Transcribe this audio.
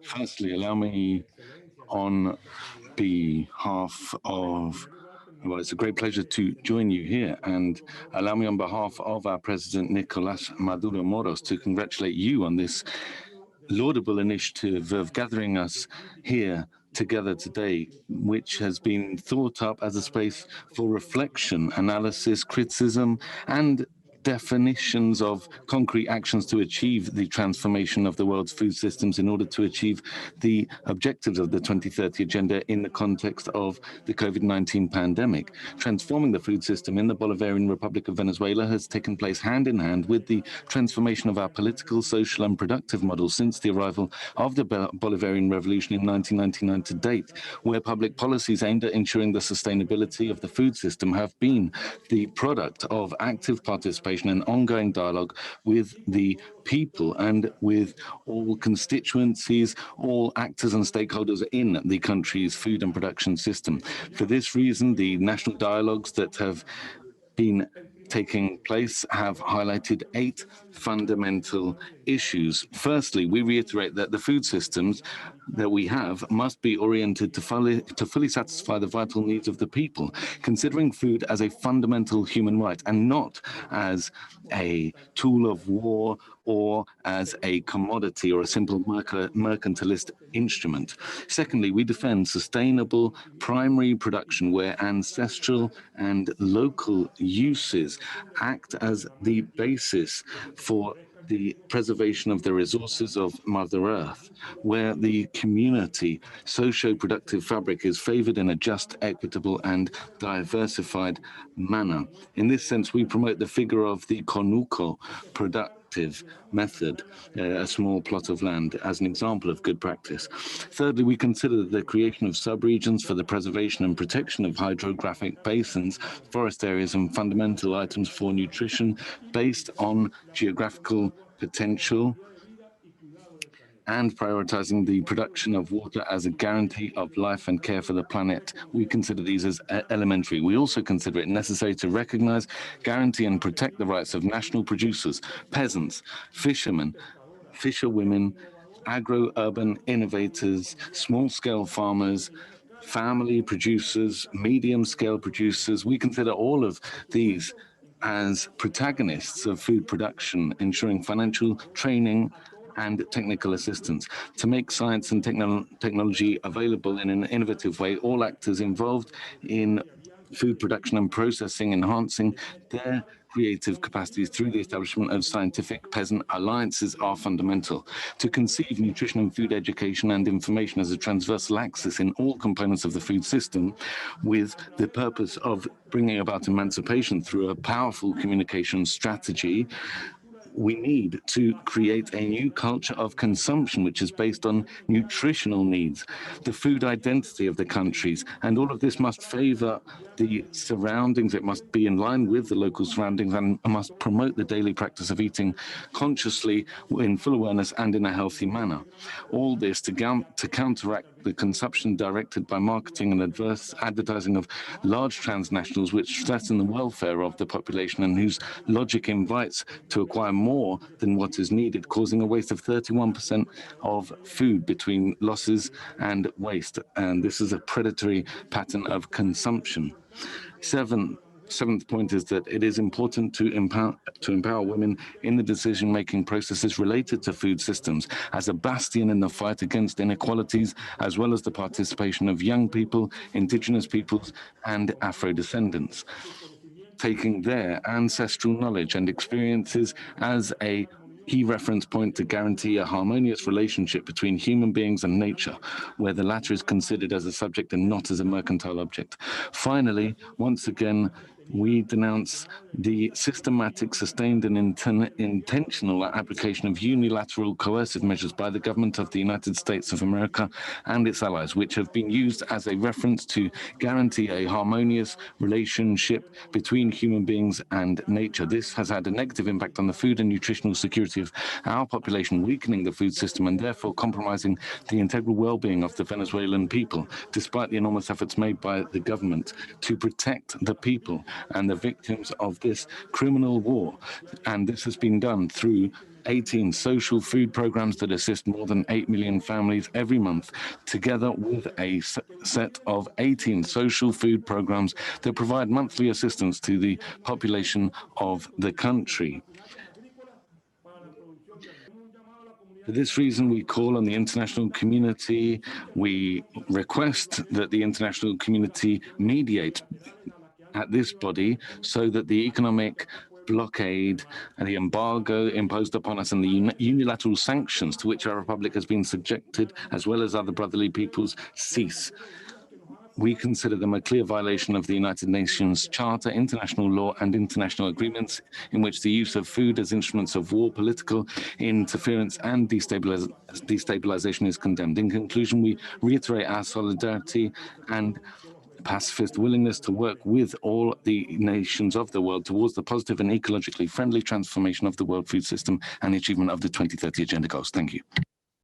Firstly, allow me on behalf of, well, it's a great pleasure to join you here, and allow me on behalf of our President Nicolas Maduro Moros to congratulate you on this laudable initiative of gathering us here together today, which has been thought up as a space for reflection, analysis, criticism, and definitions of concrete actions to achieve the transformation of the world's food systems in order to achieve the objectives of the 2030 Agenda in the context of the COVID-19 pandemic. Transforming the food system in the Bolivarian Republic of Venezuela has taken place hand in hand with the transformation of our political, social, and productive models since the arrival of the Bolivarian Revolution in 1999 to date, where public policies aimed at ensuring the sustainability of the food system have been the product of active participation and ongoing dialogue with the people and with all constituencies, all actors and stakeholders in the country's food and production system. For this reason, the national dialogues that have been taking place have highlighted 8 fundamental issues. Firstly, we reiterate that the food systems that we have must be oriented to fully satisfy the vital needs of the people, considering food as a fundamental human right and not as a tool of war or as a commodity or a simple mercantilist instrument. Secondly, we defend sustainable primary production where ancestral and local uses act as the basis for the preservation of the resources of Mother Earth, where the community socio-productive fabric is favored in a just, equitable, and diversified manner. In this sense, we promote the figure of the conuco productive method, a small plot of land, as an example of good practice. Thirdly, we consider the creation of subregions for the preservation and protection of hydrographic basins, forest areas, and fundamental items for nutrition based on geographical potential and prioritizing the production of water as a guarantee of life and care for the planet. We consider these as elementary. We also consider it necessary to recognize, guarantee, and protect the rights of national producers, peasants, fishermen, fisherwomen, agro-urban innovators, small-scale farmers, family producers, medium-scale producers. We consider all of these as protagonists of food production, ensuring financial training and technical assistance. To make science and technology available in an innovative way, all actors involved in food production and processing, enhancing their creative capacities through the establishment of scientific peasant alliances are fundamental. To conceive nutrition and food education and information as a transversal axis in all components of the food system, with the purpose of bringing about emancipation through a powerful communication strategy, we need to create a new culture of consumption which is based on nutritional needs, the food identity of the countries, and all of this must favor the surroundings. It must be in line with the local surroundings and must promote the daily practice of eating consciously, in full awareness and in a healthy manner. All this to counteract the consumption directed by marketing and advertising of large transnationals which threaten the welfare of the population and whose logic invites to acquire more than what is needed, causing a waste of 31% of food between losses and waste. And this is a predatory pattern of consumption. Seventh point is that it is important to empower women in the decision-making processes related to food systems as a bastion in the fight against inequalities, as well as the participation of young people, indigenous peoples, and Afro-descendants, taking their ancestral knowledge and experiences as a key reference point to guarantee a harmonious relationship between human beings and nature, where the latter is considered as a subject and not as a mercantile object. Finally, once again, we denounce the systematic, sustained, and intentional application of unilateral coercive measures by the government of the United States of America and its allies, which have been used as a reference to guarantee a harmonious relationship between human beings and nature. This has had a negative impact on the food and nutritional security of our population, weakening the food system and therefore compromising the integral well-being of the Venezuelan people, despite the enormous efforts made by the government to protect the people and the victims of this criminal war. And this has been done through 18 social food programs that assist more than 8 million families every month, together with a set of 18 social food programs that provide monthly assistance to the population of the country. For this reason, we call on the international community. We request that the international community mediate at this body so that the economic blockade and the embargo imposed upon us and the unilateral sanctions to which our republic has been subjected, as well as other brotherly peoples, cease. We consider them a clear violation of the United Nations Charter, international law, and international agreements in which the use of food as instruments of war, political interference, and destabilization is condemned. In conclusion, we reiterate our solidarity and pacifist willingness to work with all the nations of the world towards the positive and ecologically friendly transformation of the world food system and the achievement of the 2030 Agenda goals. Thank you.